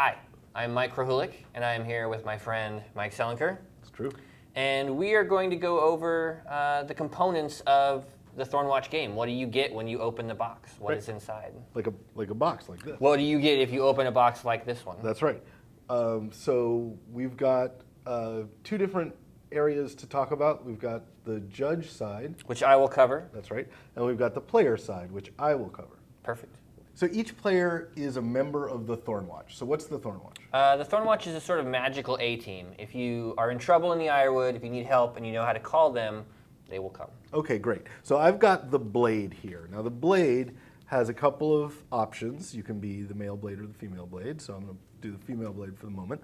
Hi, I'm Mike Krahulik, and I am here with my friend Mike Selinker. It's true. And we are going to go over the components of the Thornwatch game. What do you get when you open the box? What is inside? Like a box like this. What do you get if you open a box like this one? That's right. So we've got two different areas to talk about. We've got the judge side. Which I will cover. That's right. And we've got the player side, which I will cover. Perfect. So each player is a member of the Thornwatch. So what's the Thornwatch? The Thornwatch is a sort of magical A-team. If you are in trouble in the Eyrewood, if you need help and you know how to call them, they will come. Okay, great. So I've got the blade here. Now the blade has a couple of options. You can be the male blade or the female blade. So I'm going to do the female blade for the moment.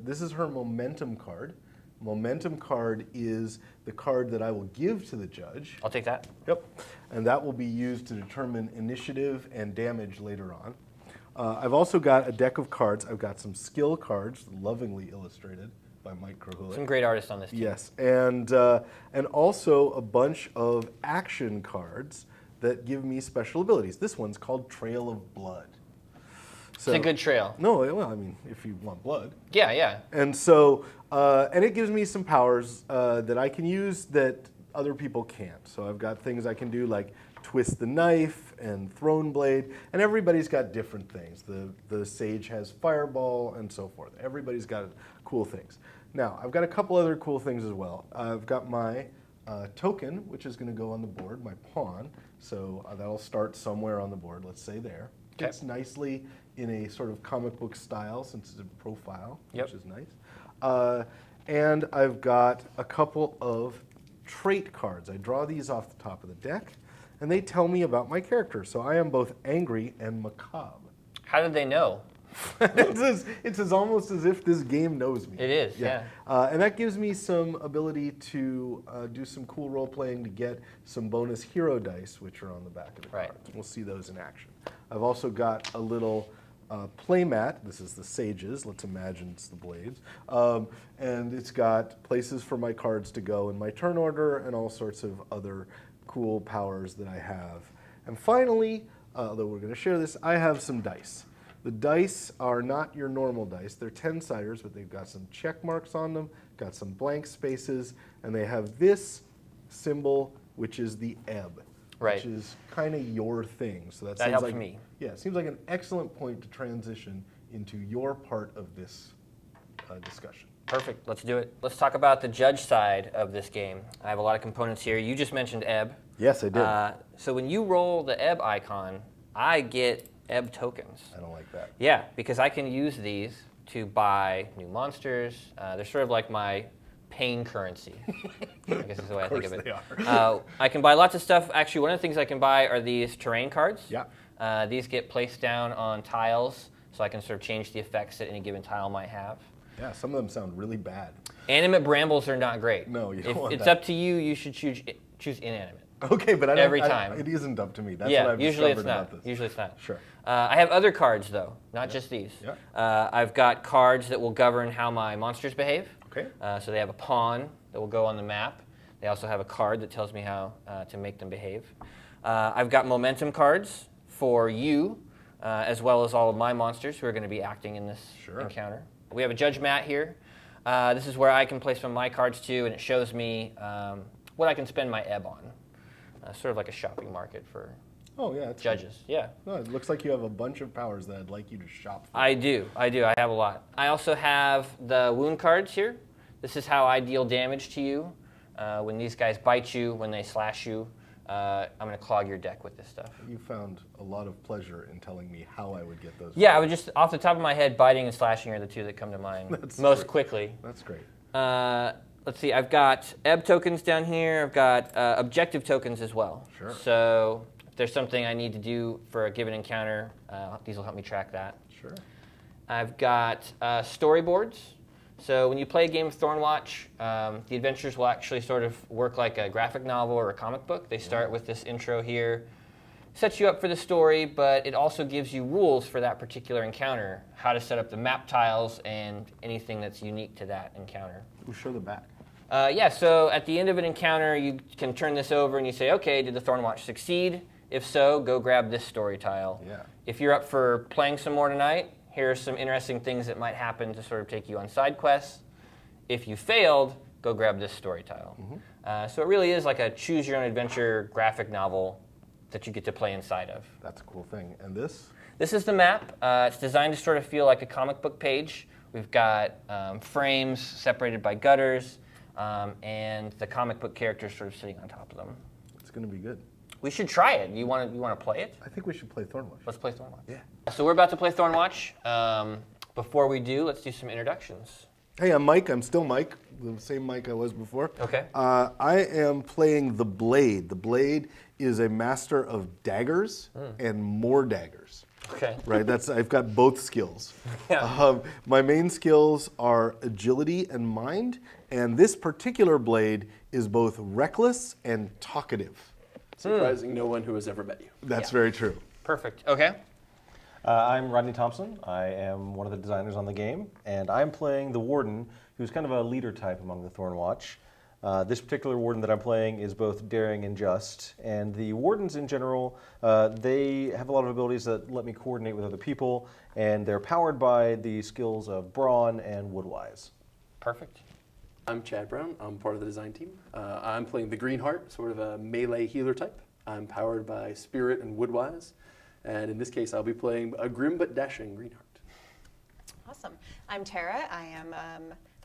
This is her momentum card. Momentum card is the card that I will give to the judge. I'll take that. Yep. And that will be used to determine initiative and damage later on. I've also got a deck of cards. I've got some skill cards, lovingly illustrated by Mike Krahulik. Some great artists on this team. Yes, and also a bunch of action cards that give me special abilities. This one's called Trail of Blood. So, It's a good trail. No, well, I mean, if you want blood. Yeah, yeah. And so, and it gives me some powers that I can use that other people can't. So I've got things I can do like twist the knife and throne blade, and everybody's got different things. The sage has fireball and so forth. Everybody's got cool things. Now, I've got a couple other cool things as well. I've got my token, which is going to go on the board, my pawn. So that'll start somewhere on the board, let's say there. Fits nicely in a sort of comic book style since it's a profile, which is nice. And I've got a couple of trait cards. I draw these off the top of the deck, and they tell me about my character. So I am both angry and macabre. How did they know? It's almost as if this game knows me. It is, yeah. And that gives me some ability to do some cool role playing to get some bonus hero dice, which are on the back of the cards. We'll see those in action. I've also got a little play mat. This is the sages. Let's imagine it's the blades. And it's got places for my cards to go in my turn order and all sorts of other cool powers that I have. And finally, although we're going to share this, I have some dice. The dice are not your normal dice. They're 10-siders, but they've got some check marks on them, got some blank spaces, and they have this symbol, which is the ebb, which is kind of your thing. So that helps like, me. Yeah, it seems like an excellent point to transition into your part of this discussion. Perfect. Let's do it. Let's talk about the judge side of this game. I have a lot of components here. You just mentioned ebb. Yes, I did. So when you roll the ebb icon, I get ebb tokens. I don't like that. Yeah, because I can use these to buy new monsters. They're sort of like my pain currency, I guess is the way I think of it. They are. I can buy lots of stuff. Actually, one of the things I can buy are these terrain cards. Yeah. These get placed down on tiles, so I can sort of change the effects that any given tile might have. Yeah, some of them sound really bad. Animate brambles are not great. No, you don't want It's that. up to you. You should choose inanimate. Okay, but Every time. it isn't up to me. That's Yeah, what I've usually discovered it's not. about this. Usually it's not. Sure. I have other cards, though, not just these. Yeah. I've got cards that will govern how my monsters behave. Okay. So they have a pawn that will go on the map. They also have a card that tells me how to make them behave. I've got momentum cards for you, as well as all of my monsters who are going to be acting in this encounter. We have a judge mat here. This is where I can place some of my cards too, and it shows me what I can spend my ebb on. Sort of like a shopping market for judges. Cool. Yeah. No, it looks like you have a bunch of powers that I'd like you to shop for. I do. I have a lot. I also have the wound cards here. This is how I deal damage to you. When these guys bite you, when they slash you, I'm going to clog your deck with this stuff. You found a lot of pleasure in telling me how I would get those. Yeah, I would just, off the top of my head, biting and slashing are the two that come to mind most quickly. That's great. Let's see, I've got ebb tokens down here. I've got objective tokens as well. Sure. So if there's something I need to do for a given encounter, these will help me track that. Sure. I've got storyboards. So when you play a game of Thornwatch, the adventures will actually sort of work like a graphic novel or a comic book. They start with this intro here, sets you up for the story, but it also gives you rules for that particular encounter, how to set up the map tiles and anything that's unique to that encounter. We'll show the back. Yeah, so at the end of an encounter, you can turn this over and you say, okay, did the Thornwatch succeed? If so, go grab this story tile. Yeah. If you're up for playing some more tonight, here are some interesting things that might happen to sort of take you on side quests. If you failed, go grab this story tile. So it really is like a choose-your-own-adventure graphic novel that you get to play inside of. That's a cool thing. And this? This is the map. It's designed to sort of feel like a comic book page. We've got frames separated by gutters, and the comic book characters sort of sitting on top of them. It's going to be good. We should try it. You want to play it? I think we should play Thornwatch. Let's play Thornwatch. Yeah. So we're about to play Thornwatch. Before we do, let's do some introductions. Hey, I'm Mike. I'm still Mike, the same Mike I was before. Okay. I am playing the Blade. The Blade is a master of daggers and more daggers. Okay. Right, I've got both skills. Yeah. My main skills are agility and mind, and this particular blade is both reckless and talkative. Surprising no one who has ever met you. That's very true. Perfect. Okay. I'm Rodney Thompson. I am one of the designers on the game, and I'm playing the Warden, who's kind of a leader type among the Thornwatch. This particular Warden that I'm playing is both daring and just, and the Wardens in general, they have a lot of abilities that let me coordinate with other people, and they're powered by the skills of Brawn and Woodwise. Perfect. I'm Chad Brown. I'm part of the design team. I'm playing the Greenheart, sort of a melee healer type. I'm powered by Spirit and Woodwise. And in this case, I'll be playing a grim but dashing Greenheart. Awesome. I'm Tara. I am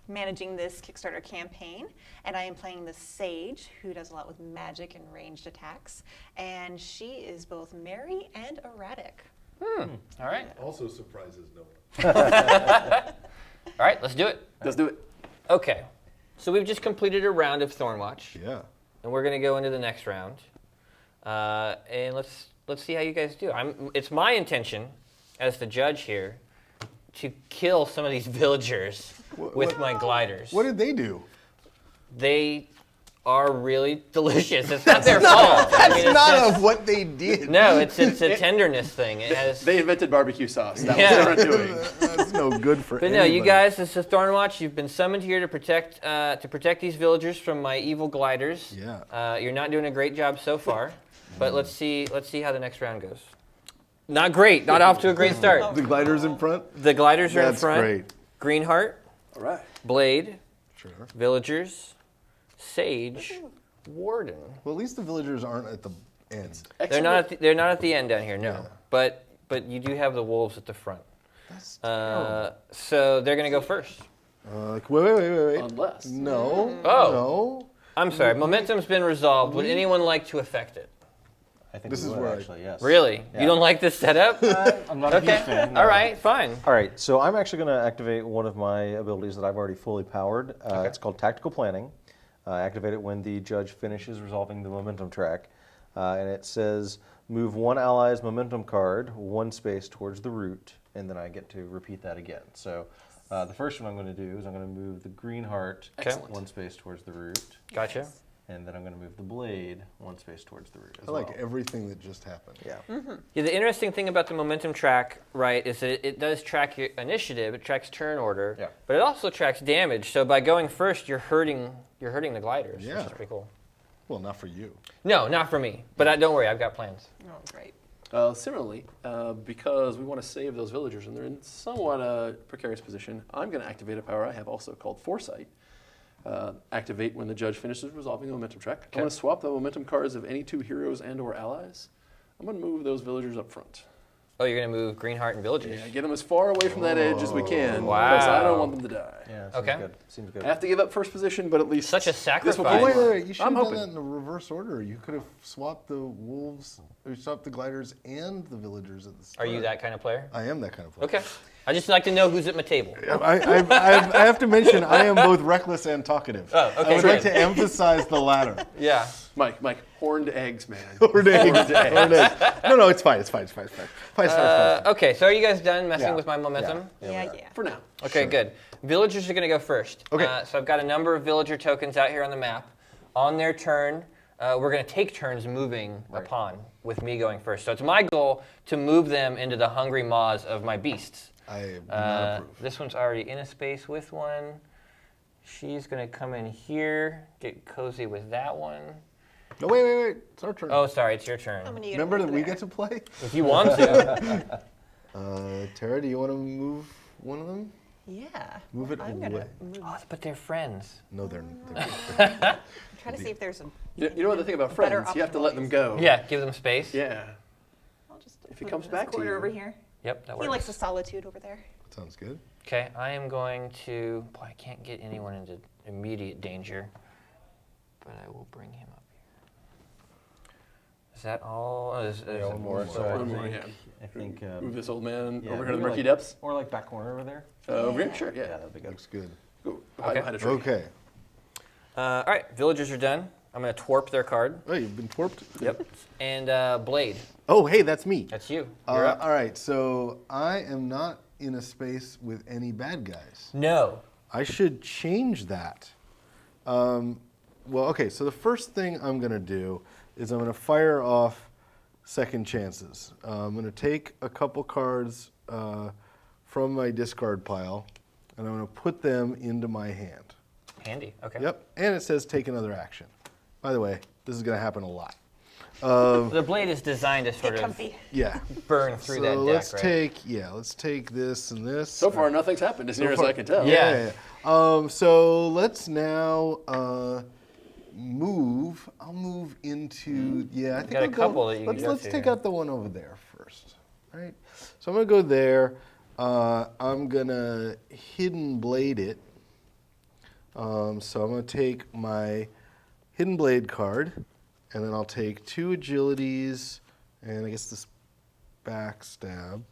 managing this Kickstarter campaign, and I am playing the Sage, who does a lot with magic and ranged attacks. And she is both merry and erratic. All right. Also surprises no one. All right, let's do it. Let's do it. Okay. So we've just completed a round of Thornwatch, Yeah. and we're going to go into the next round. And let's see how you guys do. It's my intention, as the judge here, to kill some of these villagers with my gliders. What did they do? They are really delicious. It's not their fault. That's not what they did. No, it's a tenderness thing. It has. They invented barbecue sauce. That Yeah. was their undoing. That's no good for But no, you guys, this is Thornwatch. You've been summoned here to protect these villagers from my evil gliders. Yeah. You're not doing a great job so far, but let's see how the next round goes. Not great. Not off to a great start. The gliders in front? The gliders are in That's front. great. Greenheart, All right. Blade, Sure. villagers, Sage, Warden. Well, at least the villagers aren't at the end. They're not at the end down here, no. Yeah. But you do have the wolves at the front. That's terrible. So they're going to go first. Wait. Unless. No. Oh. No. I'm sorry. Momentum's been resolved. Would anyone like to affect it? I think This we is would, where I- actually, yes. Really? Yeah. You don't like this setup? I'm not a huge Okay. fan. no. All right. Fine. All right, so I'm actually going to activate one of my abilities that I've already fully powered. It's called Tactical Planning. I activate it when the judge finishes resolving the momentum track. And it says, move one ally's momentum card one space towards the root, and then I get to repeat that again. So the first one I'm going to do is I'm going to move the Greenheart one space towards the root, Gotcha. and then I'm going to move the Blade one space towards the root as I like well. everything that just happened. Yeah. Yeah, the interesting thing about the momentum track, right, is that it does track your initiative. It tracks turn order, Yeah. but it also tracks damage. So by going first, you're hurting the gliders, Yeah. which is pretty cool. Well, not for you. No, not for me. But don't worry, I've got plans. Oh, great. Similarly, because we want to save those villagers and they're in somewhat a precarious position, I'm going to activate a power I have also called Foresight. Activate when the judge finishes resolving the momentum track. I'm going to swap the momentum cards of any two heroes and/or allies. I'm going to move those villagers up front. Oh, you're going to move Greenheart and villagers. Yeah, get them as far away from that edge as we can. Wow. Because I don't want them to die. Yeah, seems Okay. good. Seems good. I have to give up first position, but at least Such a This will sacrifice. be Wait. You should I'm have done hoping. that in the reverse order. You could have swapped the wolves, or swapped the gliders and the villagers at the Are start. you that kind of player? I am that kind of player. Okay. I just like to know who's at my table. I have to mention, I am both reckless and talkative. Oh, okay, I would like good. to emphasize the latter. Yeah. Mike, horned eggs, man. Horned eggs. Horned eggs. No, it's fine. It's fine. Okay, so are you guys done messing Yeah. with my momentum? Yeah. For now. Okay, good. Villagers are going to go first. Okay. So I've got a number of villager tokens out here on the map. On their turn, we're going to take turns moving a pawn, with me going first. So it's my goal to move them into the hungry maws of my beasts. I do not approve. This one's already in a space with one. She's going to come in here, get cozy with that one. No, wait. It's our turn. Oh, sorry, it's your turn. How many are you Remember gonna that move we there? get to play? If you want to. Tara, do you want to move one of them? Yeah. Move it I'm away. gonna move. Oh, but they're friends. No, they're Try to see if there's a. You know what the thing about better friends? You have to option let them ways. go. Yeah, give them space. Yeah. I'll just If he put comes him in this back to corner you. over here. Yep, that He works. likes the solitude over there. Sounds good. Okay, I am going to. Boy, I can't get anyone into immediate danger, but I will bring him up here. Is that all? Yeah, one more. So One more, yeah. I think. Move this old man yeah, over here to the maybe murky like- depths. Or like back corner over there. Over here? Sure, Yeah, yeah. that'd be good. Looks good. Go hide Okay. behind a tree. Okay. All right, villagers are done. I'm going to twerp their card. Oh, you've been twerped? Yep. And Blade, Oh, hey, that's me. that's you. You're up. All right, so I am not in a space with any bad guys. No. I should change that. Well, okay, so the first thing I'm going to do is I'm going to fire off second chances. I'm going to take a couple cards from my discard pile, and I'm going to put them into my hand. Handy. Okay. Yep, and it says take another action. By the way, this is going to happen a lot. The blade is designed to sort Get of comfy. Yeah. burn through So that let's deck, right? let's take this and this. So far, nothing's happened, as near as I can tell. Yeah. So let's now move. I'll move into I think got a I'll couple go, that you can go let's to take here. out the one over there first. Right. So I'm gonna go there. I'm gonna hidden blade it. So I'm gonna take my hidden blade card, and then I'll take 2 agilities, and I guess this backstab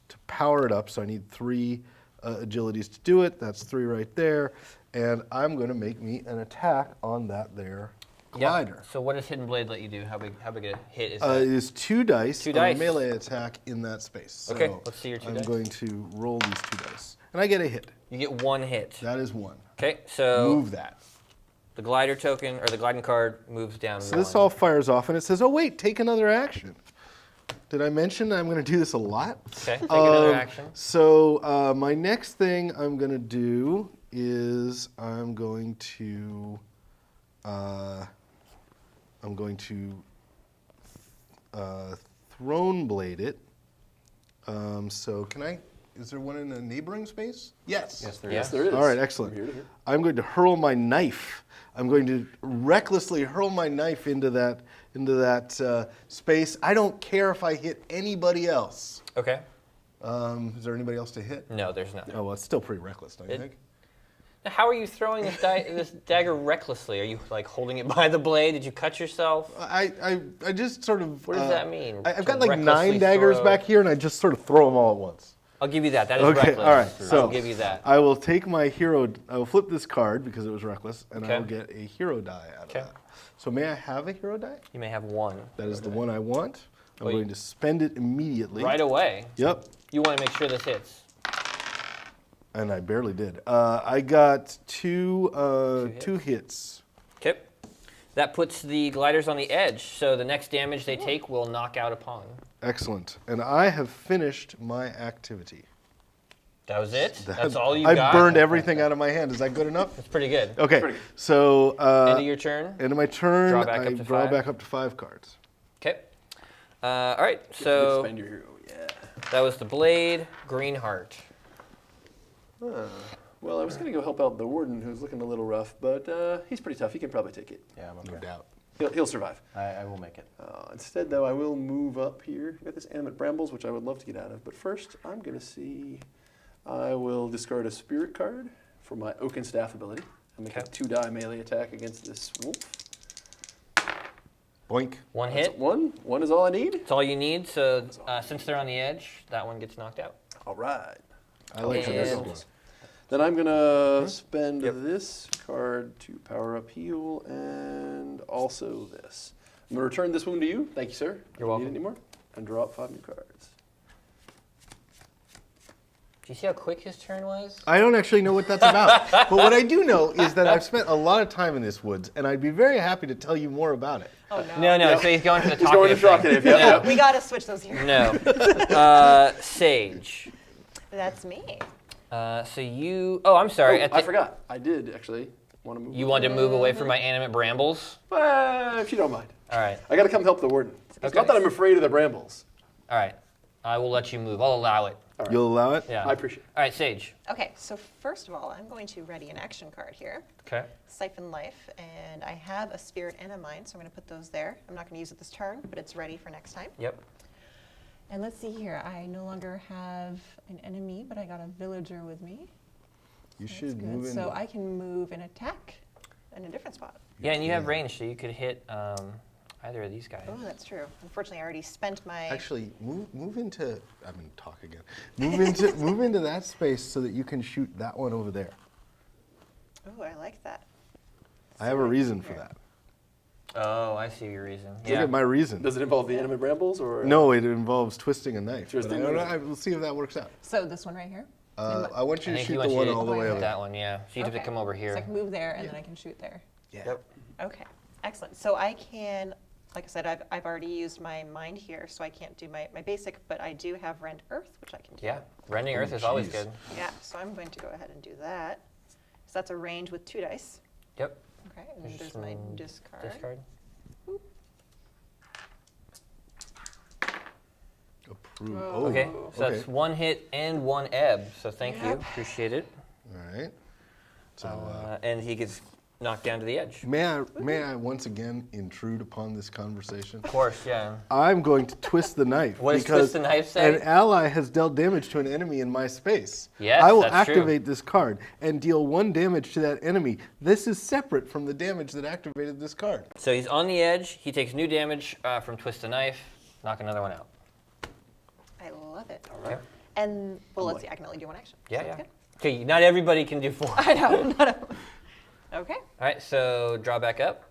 to power it up. So I need 3 agilities to do it. That's 3 right there. And I'm going to make me an attack on that there glider. Yep. So what does Hidden Blade let you do? How big a hit is It that? is 2 dice 2 on dice. a melee attack in that space. Okay, So let's see your 2 I'm dice. going to roll these 2 dice. And I get a hit. You get 1 hit. That is 1. Okay, so Move that. the glider token, or the gliding card, moves down So 1. this all fires off, and it says, oh, wait, take another action. Did I mention I'm going to do this a lot? Okay, take another Um, action. So my next thing I'm going to do is I'm going to throne blade it. So can I? Is there one in a neighboring space? Yes. Yes, there Yes, is. there is. All right, excellent. From here to here. I'm going to hurl my knife. I'm going to recklessly hurl my knife into that space. I don't care if I hit anybody else. Okay. Is there anybody else to hit? No, there's not. Oh, well, it's still pretty reckless, don't you It- think? Now, how are you throwing this dagger recklessly? Are you like holding it by the blade? Did you cut yourself? I just sort of. What does that mean, I've to got like 9 recklessly daggers throw? back here, and I just sort of throw them all at once. I'll give you that. That is Okay, reckless. all right. So I'll give you that. I will take my hero. I will flip this card because it was reckless, and Okay. I will get a hero die out Okay. of that. So may I have a hero die? You may have 1. That is the one I want. I'm Well, you- going to spend it immediately. Right away. Yep. You want to make sure this hits. And I barely did. I got two hits. Okay. That puts the gliders on the edge, so the next damage they take will knock out a pawn. Excellent. And I have finished my activity. That was it? That's all you I got? burned everything out of my hand. Is that good enough? That's pretty good. Okay. Pretty good. So End of your turn. end of my turn, Draw back I up to draw 5. back up to 5 cards. Okay. All right, so Spend your hero, yeah. that was the blade, green heart. Well, I was going to go help out the warden, who's looking a little rough, but he's pretty tough. He can probably take it. Yeah, I'm No okay. doubt. He'll survive. I will make it. Instead, though, I will move up here. I've got this animate brambles, which I would love to get out of. But first, I'm going to see. I will discard a spirit card for my Oaken Staff ability. I make a Okay. 2-die melee attack against this wolf. Boink. 1 That's hit. one. One is all I need. That's all you need, so since they're on the edge, that one gets knocked out. All right. I like how this is And- going. Then I'm going to spend this card to power up heal and also this. I'm going to return this wound to you. Thank you, sir. You're Don't welcome. Need it anymore? And draw up 5 new cards. Do you see how quick his turn was? I don't actually know what that's about. But what I do know is that I've spent a lot of time in this woods, and I'd be very happy to tell you more about it. Oh no. No, so he's going for the He's going to talkative thing. talkative, yeah. We gotta switch those here. No. Sage. That's me. So you. Oh, I'm sorry. Oh, at I the- forgot. I did actually want to move. You wanted to move away from my animate brambles? If you don't mind. All right. I got to come help the warden. It's Okay. not that I'm afraid of the brambles. All right. I will let you move. I'll allow it. All right. You'll allow it? Yeah. I appreciate it. All right, Sage. Okay, so first of all, I'm going to ready an action card here. Okay. Siphon Life, and I have a Spirit and a Mind, so I'm going to put those there. I'm not going to use it this turn, but it's ready for next time. Yep. And let's see here. I no longer have an enemy, but I got a villager with me. You That's should good. move in. So I can move and attack in a different spot. Yeah, and you have range, so you could hit either of these guys. Oh, that's true. Unfortunately, I already spent my... Actually, move into. I'm gonna talk again. Move into that space so that you can shoot that one over there. Oh, I like that. I have a reason for that. Oh, I see your reason. Look at my reason. Does it involve the animate brambles or? No, it involves twisting a knife. Twisting But a I knife. we'll see if that works out. So this one right here? I want you I to think shoot he the wants one you to all the way hit over. that one, yeah. So you have to Okay. come over here. So I can move there, and then I can shoot there. Yeah. Yep. Okay, excellent. So I can, like I said, I've already used my mind here, so I can't do my basic, but I do have Rend Earth, which I can do. Yeah. Rending Earth is always jeez. good. Yeah, so I'm going to go ahead and do that. So that's a range with 2 dice. Yep. Okay, and then There's there's my some discard. Discard. Approve. Whoa. Oh, Okay. So okay. that's 1 hit and 1 ebb. So thank you. Yep. Appreciate it. All right. So, And he gets knocked down to the edge. may I once again intrude upon this conversation? Of course, yeah. I'm going to twist the knife. What does because twist the knife say? An ally has dealt damage to an enemy in my space. Yes, I will that's true. activate this card and deal 1 damage to that enemy. This is separate from the damage that activated this card. So he's on the edge. He takes new damage from twist the knife. Knock another one out. I love it. All right. And, well, let's see, I can only do 1 action. Yeah, Sounds yeah. good. Okay, not everybody can do 4. All I know, not a... Okay. right, so draw back up.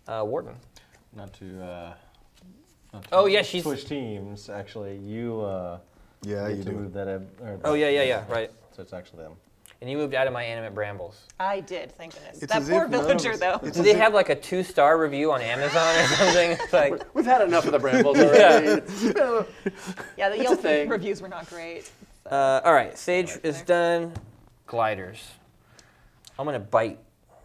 Warden. Not to. Not to Oh, yeah, she's- switch teams. Actually, you. Yeah, get you to do. move that. Oh, yeah, right. So it's actually them. And you moved out of my animate brambles. I did, thank goodness. It's That as poor if none of villager, us- though. it's Do they have like a 2-star review on Amazon or something? It's like, We've had enough of the brambles already. Yeah, the a Yelp thing. reviews were not great. So. all right, Sage Right is there. done. Gliders. I'm gonna bite.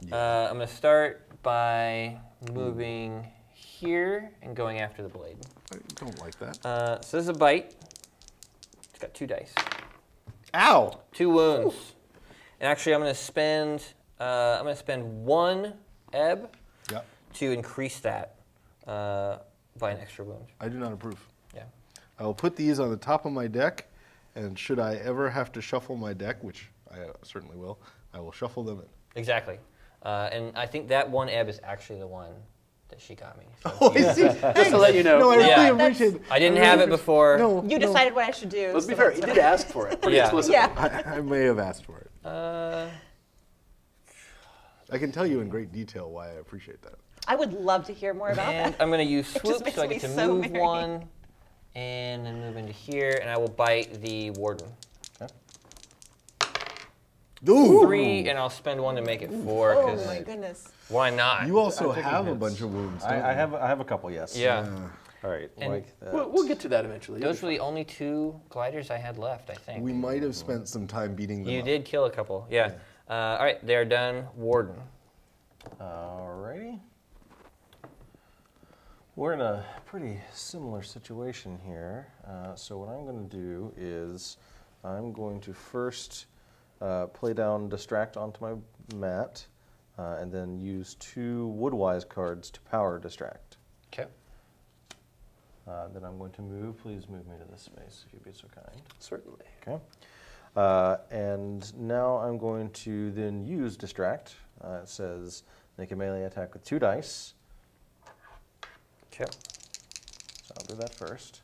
I'm gonna start by moving here and going after the blade. I don't like that. So this is a bite. It's got 2 dice. Ow! 2 wounds. And actually, I'm gonna spend 1 ebb Yeah, to increase that by an extra wound. I do not approve. Yeah. I will put these on the top of my deck, and should I ever have to shuffle my deck, which I certainly will, I will shuffle them in. Exactly. And I think that 1 ebb is actually the one that she got me. So Oh, I see. Just to let you know. No, I Yeah. really appreciate it. I didn't have it before. No, You no. decided what I should do. Let's be so fair. that's He fine. did ask for it pretty Yeah. explicitly. Yeah. I may have asked for it. Uh, I can tell you in great detail why I appreciate that. I would love to hear more about and that. I'm going to use It just swoop, makes so I me get to so move merry. 1 and then move into here, and I will bite the warden. Ooh! 3, and I'll spend 1 to make it 4, Oh because my goodness. why not? You also I'm taking have a hits. bunch of wounds. I don't you? have a couple. Yes. Yeah. All right. And Like that. We'll get to that eventually. Those were the only 2 gliders I had left, I think. We might have spent some time beating them You up. did kill a couple, yeah. All right, they are done. Warden. Alrighty. We're in a pretty similar situation here. So what I'm going to do is I'm going to first play down Distract onto my mat, and then use 2 Woodwise cards to power Distract. Okay. Then I'm going to move. Please move me to this space if you'd be so kind. Certainly. Okay. And now I'm going to then use Distract. It says make a melee attack with 2 dice. Okay. So I'll do that first.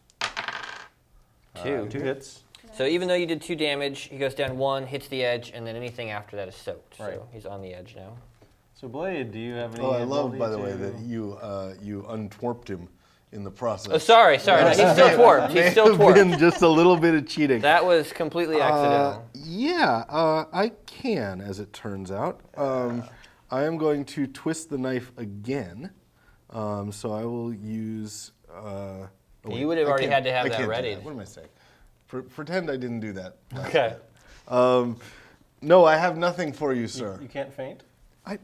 2. 2 hits. So even though you did 2 damage, he goes down 1, hits the edge, and then anything after that is soaked. Right. So he's on the edge now. So Blade, do you have any? Oh, I love, ability by the way, to- that you untwarped him in the process. Oh, sorry. No, he's still twarped. He's May still have twarped. been just a little bit of cheating. That was completely accidental. I can, as it turns out. I am going to twist the knife again. So I will use. You would have I already can't- had to have I that can't do readied. What am I saying? Pretend I didn't do that. Okay. No, I have nothing for you, sir. You can't faint. A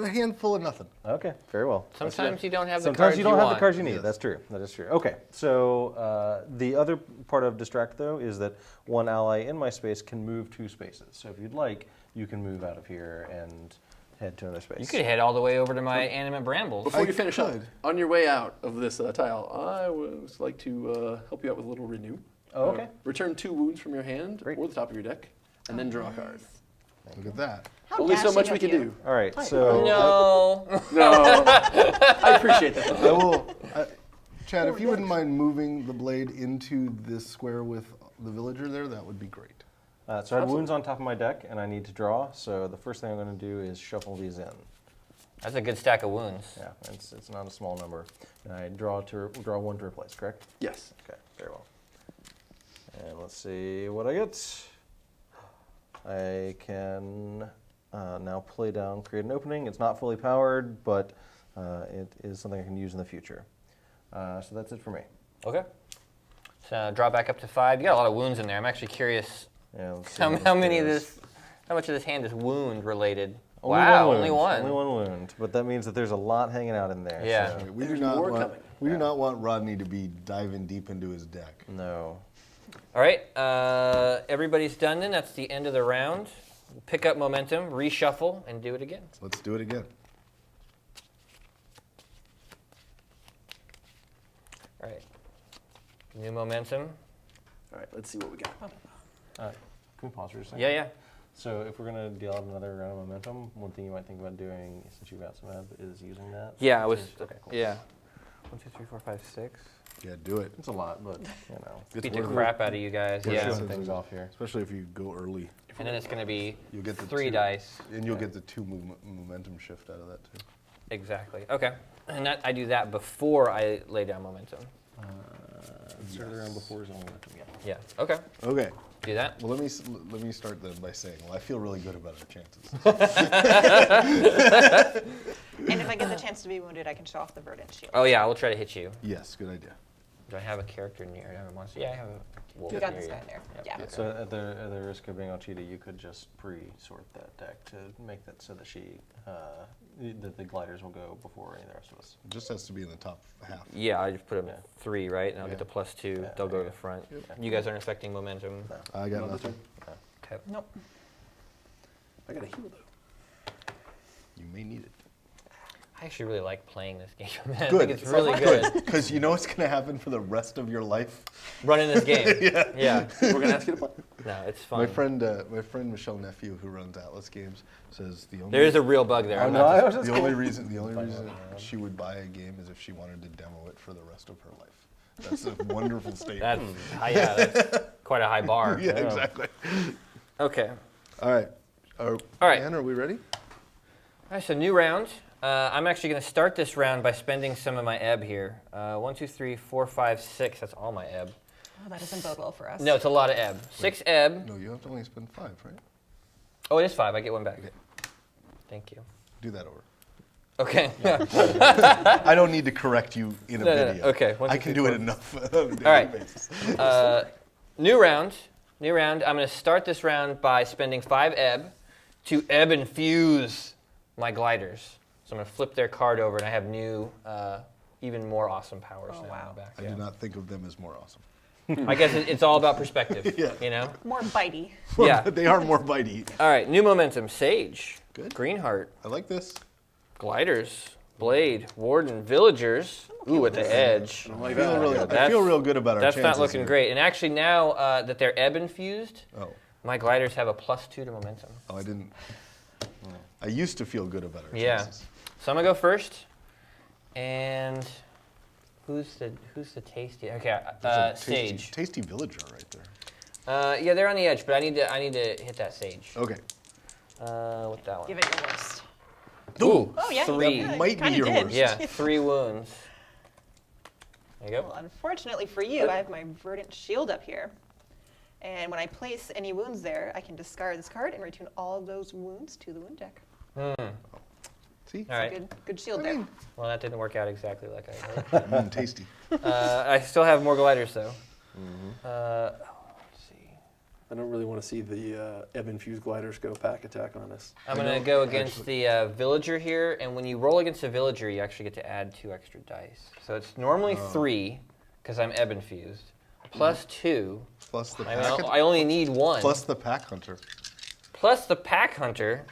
handful of nothing. Okay, very well. Sometimes you don't have the Sometimes cards you don't have want. the cards you need. Yes. That's true. That is true. Okay, so the other part of distract though is that one ally in my space can move 2 spaces. So if you'd like, you can move out of here and head to another space. You could head all the way over to my animate brambles. Before you finish up, could. on your way out of this tile, I would like to help you out with a little renew. Oh, okay. Return 2 wounds from your hand Great. or the top of your deck, and then draw a card. Look at that. How Only so dashing much we of can you. do. All right. So No. No, I appreciate that. I will. Chad, if you wouldn't mind moving the blade into this square with the villager there, that would be great. so I had wounds on top of my deck, and I need to draw. So the first thing I'm going to do is shuffle these in. That's a good stack of wounds. Yeah, it's not a small number. And I draw 1 to replace. Correct? Yes. Okay, very well. And let's see what I get. I can now play down, create an opening. It's not fully powered, but it is something I can use in the future. So that's it for me. Okay. So draw back up to 5. You got a lot of wounds in there. I'm actually curious Yeah, let's see how what many of there's. this, how much of this hand is wound related. Only Wow, one only wound. one. Only one wound, but that means that there's a lot hanging out in there. Yeah. so- We do There's not more want. coming. We do not want Rodney to be diving deep into his deck. No. All right, everybody's done then. That's the end of the round. Pick up momentum, reshuffle, and do it again. Let's do it again. All right. New momentum. All right, let's see what we got. Can we pause for a second? Yeah, yeah. So if we're going to deal out another round of momentum, one thing you might think about doing, since you've got some ebb, is using that. Yeah, I was. Okay, cool. Yeah. 1, 2, 3, 4, 5, 6. Yeah, do it. It's a lot, but you know. Beat the worth it. crap out of you guys. We're Yeah. showing Some things off here. Especially if you go early, And then it's going to be you'll get the 3 2 dice. and you'll get the 2 momentum shift out of that too. Exactly. Okay. And that, I do that before I lay down momentum. Start the round before is only momentum, yeah. Yeah. Okay. Okay. Do that. Well, let me start then by saying, well, I feel really good about our chances. And if I get the chance to be wounded, I can show off the verdant shield. Oh yeah, I will try to hit you. Yes, good idea. Do I have a character near? Do I have a monster? Yeah, I have a wolf You got near this you. guy in there. Yep. Yeah. Okay. So at the risk of being all cheaty, you could just pre-sort that deck to make that so that the gliders will go before any of the rest of us. It just has to be in the top half. Yeah, I just put them Yeah. 3, right? And I'll Yeah. get the +2. Yeah, They'll go to yeah. the front. Yep. You guys aren't affecting momentum. I got Another nothing. turn. Okay. Nope. I got a heal though. You may need it. I actually really like playing this game. I Good. think it's really good. Because you know what's going to happen for the rest of your life? Running this game. Yeah. We're gonna ask you to play. No, it's fun. My friend Michelle Nephew, who runs Atlas Games, says the only There is a real bug there. Oh, I'm no, not I just- was just the kidding. only reason she would buy a game is if she wanted to demo it for the rest of her life. That's a wonderful statement. that's quite a high bar. Yeah, exactly. Okay. All right. All right. Ann, are we ready? All right, so new round. I'm actually going to start this round by spending some of my ebb here. 1, 2, 3, 4, 5, 6. That's all my ebb. Oh, that doesn't bode well for us. No, it's a lot of ebb. 6 ebb. No, you have to only spend 5, right? Oh, it is 5. I get 1 back. Okay. Thank you. Do that over. Okay. I don't need to correct you in a No, no, no. video. Okay, 1, 2, I can 3, do it 4. enough on a daily right. basis. New round. New round. I'm going to start this round by spending 5 ebb to ebb infuse my gliders. So I'm going to flip their card over, and I have new, even more awesome powers Oh, now wow. on the back. I Yeah. do not think of them as more awesome. I guess it's all about perspective. Yeah. You know. More bitey. Yeah. They are more bitey. All right. New momentum. Sage. Good. Greenheart. I like this. Gliders. Blade. Warden. Villagers. Ooh, at the edge. I like I feel that. really, I That's- feel real good about our That's chances not looking here. great. And actually, now that they're ebb infused, Oh, my gliders have a +2 to momentum. I didn't. I used to feel good about our Yeah. chances. So I'm gonna go first. And who's the tasty? Okay, There's a Sage. tasty villager right there. Yeah, they're on the edge, but I need to hit that Sage. Okay. With that one. Give it your worst. Ooh, Oh, yeah. 3. Yeah, might you be kinda your did. worst. Yeah, 3 wounds. There you Well, go. unfortunately for you, I have my verdant shield up here. And when I place any wounds there, I can discard this card and return all of those wounds to the wound deck. See? All right. Good shield there. Well, that didn't work out exactly like I hoped. Tasty. I still have more gliders though. Let's see. I don't really want to see the ebb-infused gliders go pack attack on us. I'm going to go against the villager here, and when you roll against a villager, you actually get to add 2 extra dice. So it's normally 3, because I'm ebb infused, plus 2. Plus the I, pack. mean, I only need 1. Plus the pack hunter. Plus the pack hunter.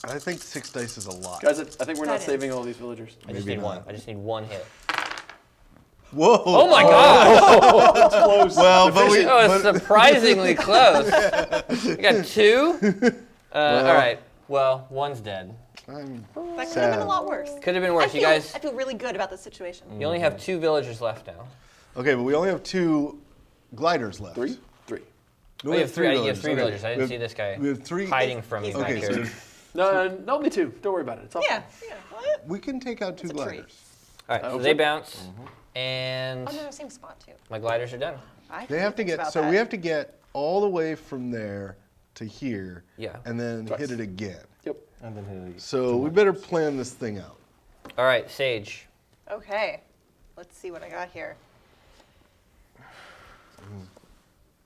I think 6 dice is a lot. Guys, I think we're not That is. saving all these villagers. I just Maybe need not. 1. I just need 1 hit. Whoa! Oh my god! Close. Well, but we. That was but- surprisingly close. I got 2. All right. Well, 1's dead. I'm That could have sad. been a lot worse. Could have been I worse. feel, You guys, I feel really good about this situation. you only have 2 villagers left now. Okay, but we only have 2 gliders left. 3? No, Oh, we you have 3 villagers. three Okay. villagers. I We didn't have- see this guy We have 3. hiding from me He's back Okay, so here. No, only 2. Don't worry about it. It's all Yeah. fine. Yeah. What? we can take out 2 It's a tree. gliders. All right, so hope they so. bounce, and Oh no, same spot too. my gliders are done. I They have to think get. about So that. we have to get all the way from there to here. Yeah. And then Twice. hit it again. Yep. And then hit it again. So we better plan this thing out. All right, Sage. Okay. Let's see what I got here.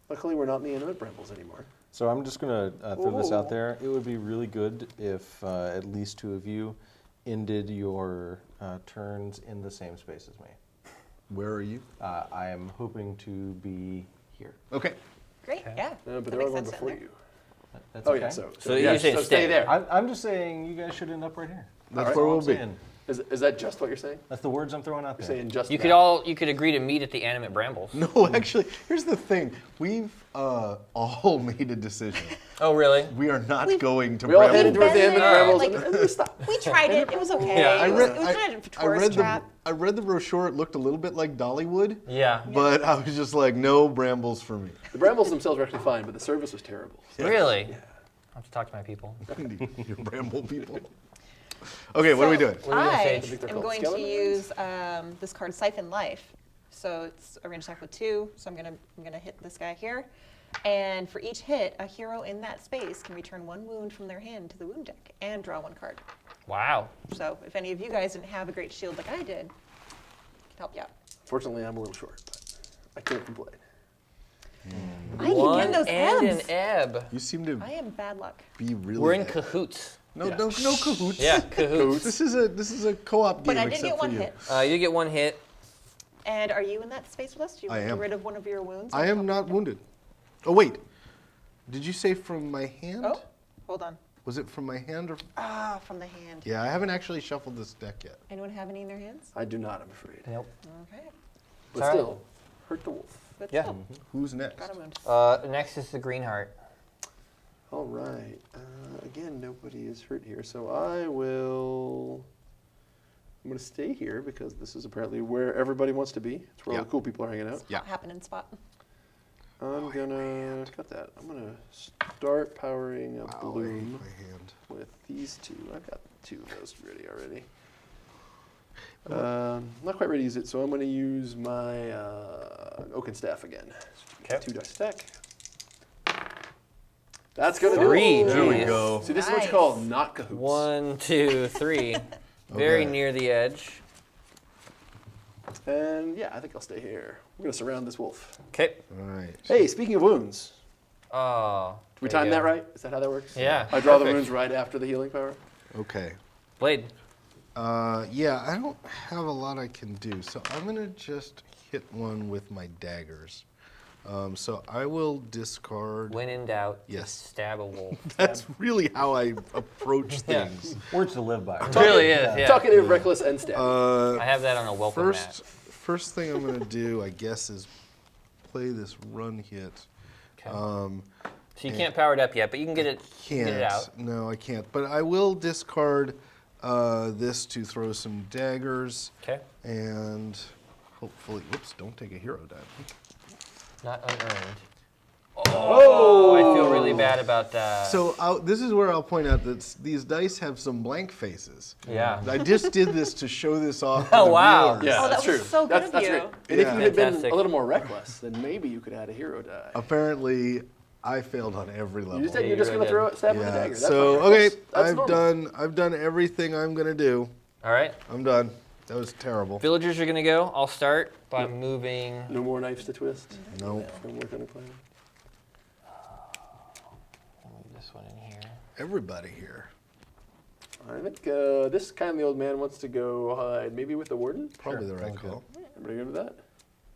Luckily, we're not in the intimate brambles anymore. So I'm just going to throw this Ooh. out there. It would be really good if at least 2 of you ended your turns in the same space as me. Where are you? I am hoping to be here. Okay. Great. Yeah. But that they're all makes going sense before down there. you. That's Oh okay. yeah. So So yeah, you're saying so stay. stay there. I'm just saying you guys should end up right here. That's right. where That's all we'll I'm be. saying. Is that just what you're saying? That's the words I'm throwing out You're there. saying just You that. could agree to meet at the animate brambles. No, actually, here's the thing. We've all made a decision. Oh, really? We are not going to We all Bramble. headed towards the Been intimate there, brambles. like- Stop. We tried it. It was okay. Yeah, I it read- was kind of a tourist trap. I read the brochure. It looked a little bit like Dollywood. Yeah. But I was just like, no brambles for me. The brambles themselves were actually fine, but the service was terrible. Really? I'll have to talk to my people. You bramble people. Okay, what are we doing? What are we doing, I Sage? think they're am called going to skeleton use this card, Siphon Life. So it's a range attack with 2. So I'm gonna hit this guy here, and for each hit, a hero in that space can return 1 wound from their hand to the wound deck and draw 1 card. Wow. So if any of you guys didn't have a great shield like I did, I can help you out. Fortunately, I'm a little short, but I can't complain. I keep One getting those and ebbs. an ebb. You seem to I am bad luck. be really. We're in bad. cahoots. No, Yeah. no cahoots. Yeah, cahoots. This is a co-op game. But I did except get for 1 you. hit. You get 1 hit. And are you in that space with us? Do you I want to am. get rid of one of your wounds? I am not wounded. Oh wait, did you say from my hand? Oh, hold on. Was it from my hand or? Ah, from the hand. Yeah, I haven't actually shuffled this deck yet. Anyone have any in their hands? I do not, I'm afraid. Nope. Okay. But It's all right. still, hurt the wolf. Good Yeah. job. Who's next? Got a wound. Next is the green heart. All right. Again, nobody is hurt here, so I will. I'm going to stay here because this is apparently where everybody wants to be. It's where all Yeah. the cool people are hanging out. Yeah. Happening spot. I'm gonna cut that. I'm gonna start powering a bloom My hand. with these 2. I've got 2 of those ready already. Not quite ready to use it, so I'm gonna use my oaken staff again. Okay. 2 dice attack. That's gonna do 3. it. There we Jeez. go. See, this is what you Nice. call not cahoots. 1, 2, 3. Very Okay. near the edge. And yeah, I think I'll stay here. We're gonna surround this wolf. Okay. All right. Hey, speaking of wounds, Oh. we there you timed go. that right? Is that how that works? Yeah. I draw the perfect. wounds right after the healing power. Okay. Blade. Yeah, I don't have a lot I can do, so I'm gonna just hit one with my daggers. So I will discard. When in doubt, Yes. stab a wolf. That's really how I approach Yeah. things. Words to live by. It really is, yeah. Talkative, reckless, and stab. I have that on a welcome First thing I'm gonna do, I guess, is play this run hit. mat. Okay. So you can't power it up yet, but you can get it, Can't. get it out. No, I can't. But I will discard this to throw some daggers, Okay. and hopefully, whoops! Don't take a hero die. Not unearned. Oh, I feel really bad about that. So this is where I'll point out that these dice have some blank faces. Yeah. I just did this to show this off. To Oh, the wow. viewers. Yeah, Oh, that that's was true. so good of that's you. Great. And if Yeah. you had been Fantastic. a little more reckless, then maybe you could add a hero die. Apparently, I failed on every level. You just said Yeah, you're you just really gonna throw did. it, stab with a Yeah. dagger. That's So fine. okay, That's normal. I've done everything I'm gonna do. All right. I'm done. That was terrible. Villagers are going to go. I'll start by moving. No more knives to twist. No. No more kind of plan. this one in here. Everybody here. I think this kindly old man wants to go hide, maybe with the warden. Probably the right call. Everybody good with that?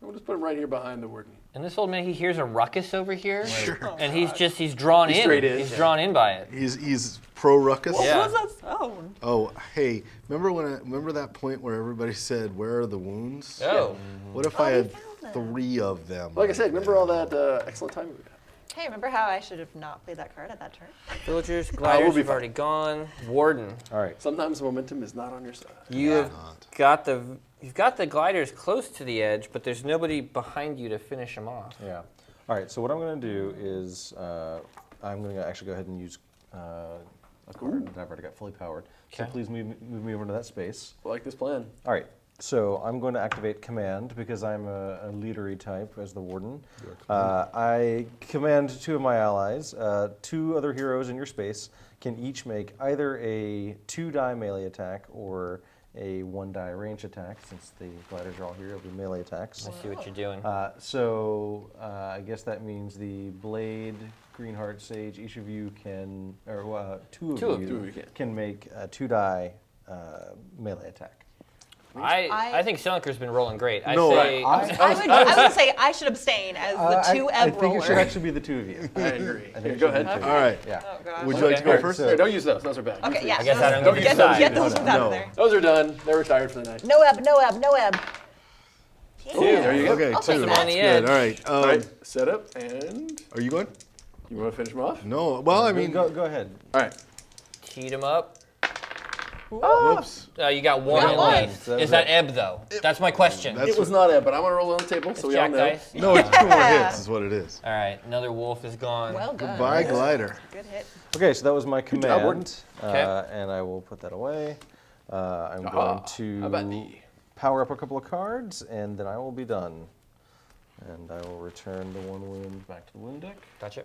We'll just put him right here behind the warden. And this old man, he hears a ruckus over here, Sure. and he's drawn He's in. straight in. He's drawn in by it. He's pro ruckus. Yeah. What was that sound? Oh, hey, remember that point where everybody said, "Where are the wounds?" Oh, What if Oh, I you had found them. 3 of them? Like I said, remember there? all that excellent time we had? Hey, remember how I should have not played that card at that turn? villagers, gliders be have fine. already gone. Warden, All right. Sometimes momentum is not on your side. you've Not. got the gliders close to the edge, but there's nobody behind you to finish them off. Yeah. All right. So what I'm going to do is I'm going to actually go ahead and use a card that I've already got fully powered. So Okay. please move me over to that space. I like this plan. All right. So I'm going to activate command because I'm a leadery type as the warden. I command 2 of my allies. 2 other heroes in your space can each make either a 2-die melee attack or a 1-die range attack. Since the gliders are all here, it'll be melee attacks. I see what you're doing. So I guess that means the blade, Greenheart, Sage, each of you can, or 2 of Two of you you can make a 2-die melee attack. I think Selinker's been rolling great. No, say, I would say I should abstain as the 2 I ebb think it should roller. actually be the 2 of you. I agree. I think Here, it go should be ahead. the two. All right. Yeah. Oh, gosh. Would you like to go Okay. first? All right, don't use those. Those are bad. Okay, yeah. I guess I don't those- get to get, decide. get those No, ones out no. of there. Those are done. They're retired for the night. No ebb, no ebb, no ebb. Ooh, there you go. Okay, I'll take 2. that. On the Good. edge. All right. All right, set up, and Are you going? you want to finish them off? No. Well, I mean, go ahead. All right. Teed him up. whoops. You got one got in one. lead. That was Is that it. ebb though? That's my question. That's It was not it, but I'm going to roll on the table so we all Jack know. dice. No, it's 2 more hits is what it is. All right, another wolf is gone. Well done. Goodbye, glider. Good hit. Okay, so that was my job, command, Warden. Okay. and I will put that away. I'm Aha. going How about to me? power up a couple of cards, and then I will be done. And I will return the 1 wound back to the wound deck, Gotcha.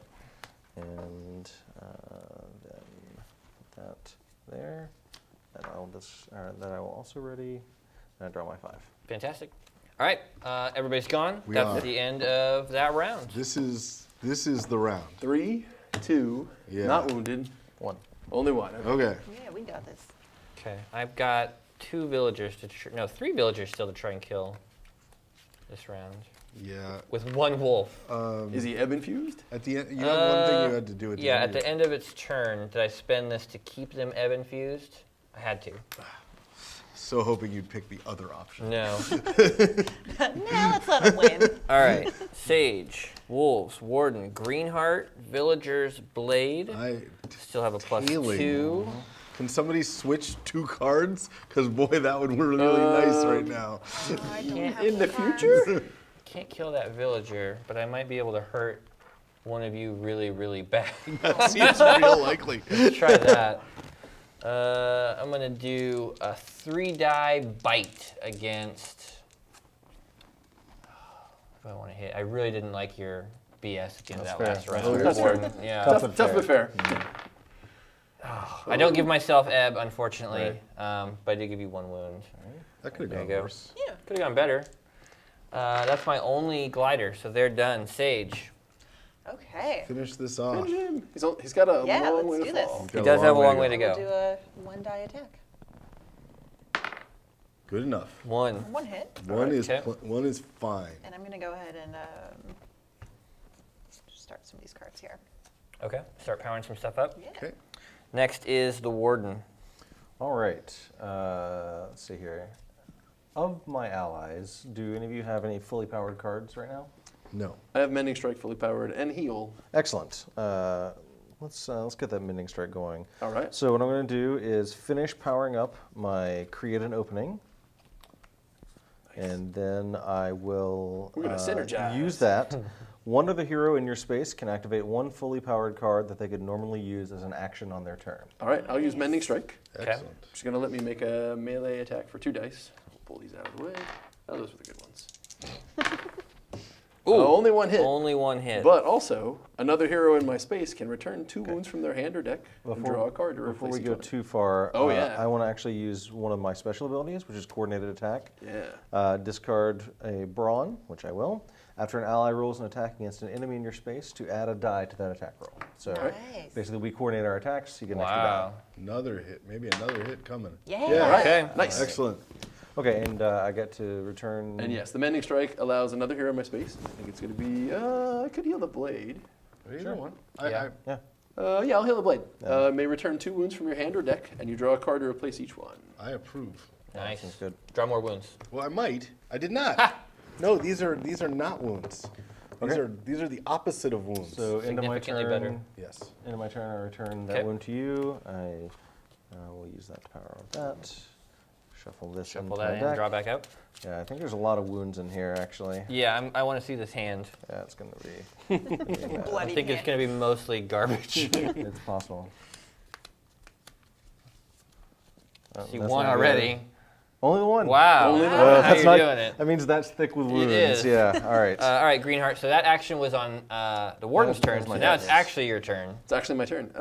and then put that there. And that I will also ready. And I draw my 5. Fantastic. All right, everybody's gone. We That's are. the end of that round. This is the round. 3, 2, Yeah. not wounded, 1. only 1. Okay. Yeah, we got this. Okay, I've got 2 villagers to 3 villagers still to try and kill this round Yeah. with 1 wolf. Is he ebb infused? At the end, you have one thing you had to do at the Yeah, end. at the end of its turn, did I spend this to keep them ebb infused? I had to. So hoping you'd pick the other option. No. Now let's let him win. All right, Sage, Wolves, Warden, Greenheart, Villagers, Blade. I Still have a plus Tailing. 2. Can somebody switch 2 cards? Because boy, that would be really nice right now. I don't have In the cards. future? Can't kill that villager, but I might be able to hurt one of you really, really bad. That seems real likely. Let's try that. I'm gonna do a 3-die bite against. If I want to hit, I really didn't like your BS at the end of that fair. last That's round. fair. That's fair. Warden. Yeah. Tough but fair. I don't give myself ebb, unfortunately, but I did give you 1 wound. That could have There gone you go. worse. Yeah. Could have gone better. That's my only glider, so they're done. Sage. Okay. Finish this off. Finish him. He's got a Yeah, long let's way do to this. fall. Got He does have a long way to We'll go. do a 1-die attack. Good enough. 1. 1 hit, One is okay. one is fine. and I'm gonna go ahead and start some of these cards here. Okay, start powering some stuff up. Yeah. Okay. Next is the Warden. All right. Let's see here. Of my allies, do any of you have any fully powered cards right now? No. I have Mending Strike fully powered and Heal. Excellent. Let's get that Mending Strike going. All right. So what I'm going to do is finish powering up my Create an Opening, and then I will We're gonna synergize. use that. One other hero in your space can activate 1 fully powered card that they could normally use as an action on their turn. All right, I'll use Mending Strike. Okay. Excellent. She's going to let me make a melee attack for 2 dice. Pull these out of the way. Oh, those were the good ones. Ooh, only 1 hit. Only 1 hit. But also, another hero in my space can return 2 wounds from their hand or deck and draw a card to Before replace we each go other. too far, Oh, yeah. I want to actually use one of my special abilities, which is Coordinated Attack. Yeah. Discard a Brawn, which I will. After an ally rolls an attack against an enemy in your space, to add a die to that attack roll. So Nice. basically, we coordinate our attacks. You get an extra die. Wow. Another hit, maybe another hit coming. Yeah. Okay. Nice. Excellent. Okay, and I get to return. And yes, the Mending Strike allows another hero in my space. I think it's going to be, I could heal the blade. Either one. Yeah. Yeah. Yeah, I'll heal the blade. May return 2 wounds from your hand or deck, and you draw a card to replace each one. I approve. Nice. Sounds good. Draw more wounds. Well, I might. I did not. No, these are not wounds. These are the opposite of wounds. So into my Significantly turn. better. yes. Into my turn, I return Okay. that wound to you. I will use that to power up that. Shuffle this Shuffle into that my in, deck. draw back out. Yeah, I think there's a lot of wounds in here, actually. Yeah, I want to see this hand. Yeah, it's going to be. Bloody I think it's hand. going to be mostly garbage. It's possible. Oh, See that's one not good. already. Only the one. Wow. Only the How one. you're That's not- doing it. That means that's thick with It wounds. is. Yeah, all right. All right, Greenheart. So that action was on the Warden's That turn. was So my now turn. it's actually your turn. It's actually my turn.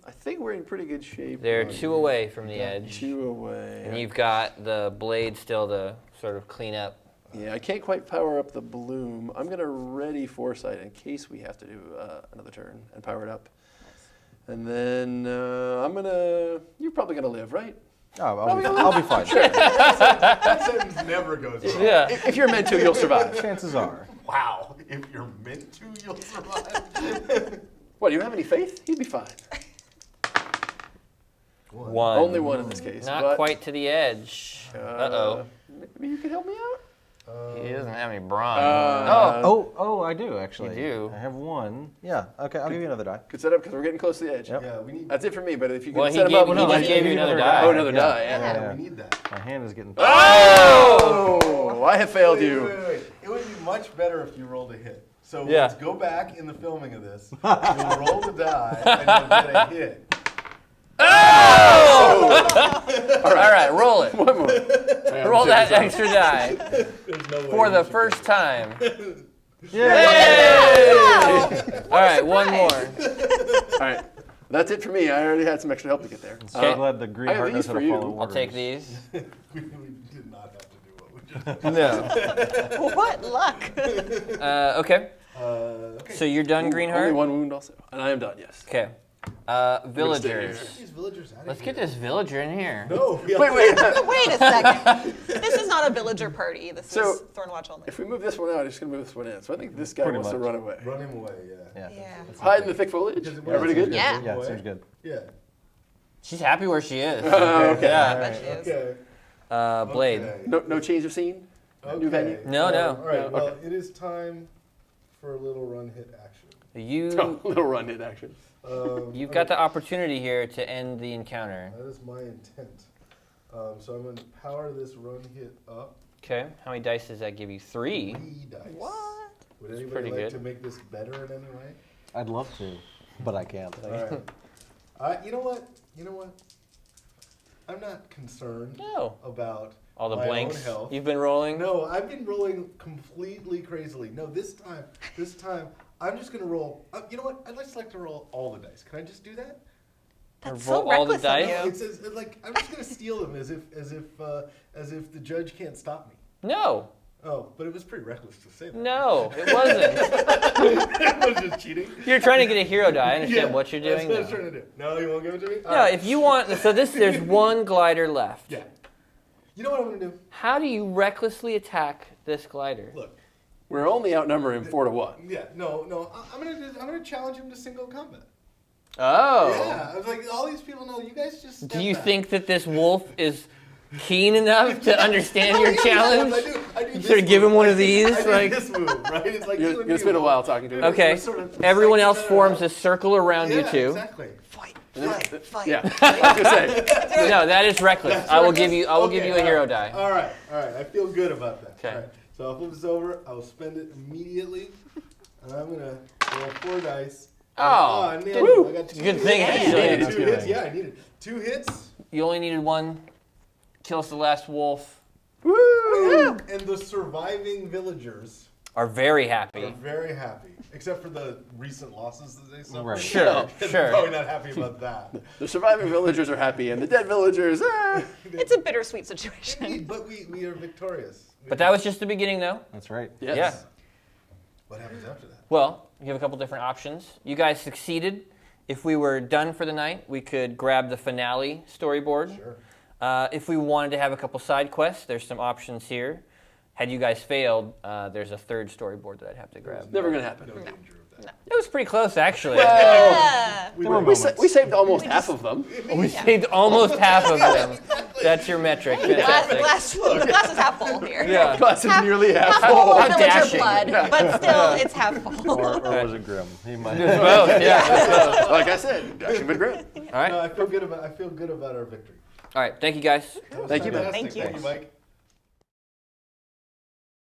I think we're in pretty good shape. They're on 2 here. away from the edge. 2 away. And you've got the blade still to sort of clean up. Yeah, I can't quite power up the bloom. I'm going to ready Foresight in case we have to do another turn and power it up. And then I'm going to... You're probably going to live, right? Oh, I'll be fine. That sentence never goes wrong. Yeah. If you're meant to, you'll survive. Chances are. Wow. If you're meant to, you'll survive. What, do you have any faith? He'd be fine. One. Only one in this case. Not but, quite to the edge. Uh-oh. Maybe you could help me out? He doesn't have any bronze. Oh, I do, actually. You do? I have one. Yeah, okay, I'll give you another die. Good setup because we're getting close to the edge. Yep. Yeah, we need. That's it for me, but if you can Well, he set him gave- up... he no, just gave you another die. Oh, another Yeah. die, Yeah, yeah. we need that. My hand is getting... Oh! I have failed you. Wait. It would be much better if you rolled a hit. So Yeah. let's go back in the filming of this. You'll roll the die and you'll get a hit. All right, roll it. One more. Roll that extra die There's no way for you the should first time. Yeah. All right, one more. All right. That's it for me. I already had some extra help to get there. So Okay. glad the green I have heart knows these how for to you. follow I'll I'll orders. take these. We did not have to do what we just No. What luck. Okay. okay. So you're done, Only Greenheart? one wound also. And I am done, yes. Okay. Villagers. Get these villagers out of Let's here. get this villager in here. No. Wait. Wait a second. This is not a villager party. This So- is Thornwatch only. If we move this one out, I'm just going to move this one in. So I think this guy Pretty wants to much. run away. Run him away, yeah. Yeah. Hide in the thick foliage. Because it Everybody seems good? Yeah. Yeah, it seems good. Yeah. She's happy where she is. Okay. Yeah. I bet she is. Okay. Blade. Okay. No change of scene? New venue? No, no. All right. No, Well, okay. it is time for a little run hit action. You, Little run hit action. you've got the opportunity here to end the encounter. That is my intent. So I'm going to power this run hit up. Okay. How many dice does that give you? 3. 3 dice. What? Would anybody pretty like good. to make this better in any way? I'd love to, but I can't. All right. You know what? I'm not concerned No. about All the my blanks own health. you've been rolling? No, I've been rolling completely crazily. No, this time, I'm just gonna roll. You know what? I'd just like to roll all the dice. Can I just do that? That's roll so all the reckless of dice? you. It's like I'm just gonna steal them as if the judge can't stop me. No. Oh, but it was pretty reckless to say that. No, it wasn't. I was just cheating. You're trying to get a hero die. I understand what you're doing. That's what I though. was trying to do. No, you won't give it to me. All No, right. if you want, so there's one glider left. Yeah. You know what I'm gonna do? How do you recklessly attack this glider? Look. We're only outnumbering 4-1. Yeah. No. I'm gonna challenge him to single combat. Oh. Yeah. I was like, all these people know. You guys just. Do step you back. think that this wolf is keen enough to understand your challenge? I do You this sort of give him move. one of these, I do like. this move, right? It's like You're going to spend a while talking to him. Okay. We're sort of Everyone psyching else each other forms out. a circle around you Yeah, two. Exactly. Fight, And then- fight, fight. Yeah, I was going to say. No, that is reckless. That's I will reckless? give you a Okay, hero all right. die. All right. I feel good about that. Okay. All right. So I'll flip this over. I will spend it immediately, and I'm gonna roll 4 dice. Oh, I nailed it. I got 2 good hits. thing, actually. I needed That's 2 good. hits. Yeah, I needed 2 hits. You only needed one. Kills the last wolf. Woo! And the surviving villagers Are very are happy. very happy, except for the recent losses that they suffered. Right. Sure, They're sure. probably not happy about that. The surviving villagers are happy, and the dead villagers, It's a bittersweet situation. But we are victorious. But that was just the beginning, though. That's right. Yes. Yeah. What happens after that? Well, you have a couple different options. You guys succeeded. If we were done for the night, we could grab the finale storyboard. Sure. If we wanted to have a couple side quests, there's some options here. Had you guys failed, there's a third storyboard that I'd have to grab. Never going to happen. No danger of that. It was pretty close, actually. Yeah. We saved almost half of them. We saved almost half of them. That's your metric. The Fantastic. glass is half full here. Yeah. Glass is nearly half Half full full. How of villager dashing. blood, but still, it's half full. Or was it Grim? He might. Both, yeah. Like I said, dashing but grim. All right. No, I feel good about our victory. All right. Thank you, guys. Thank you, man. Fantastic. Thank you. Thank you, Mike.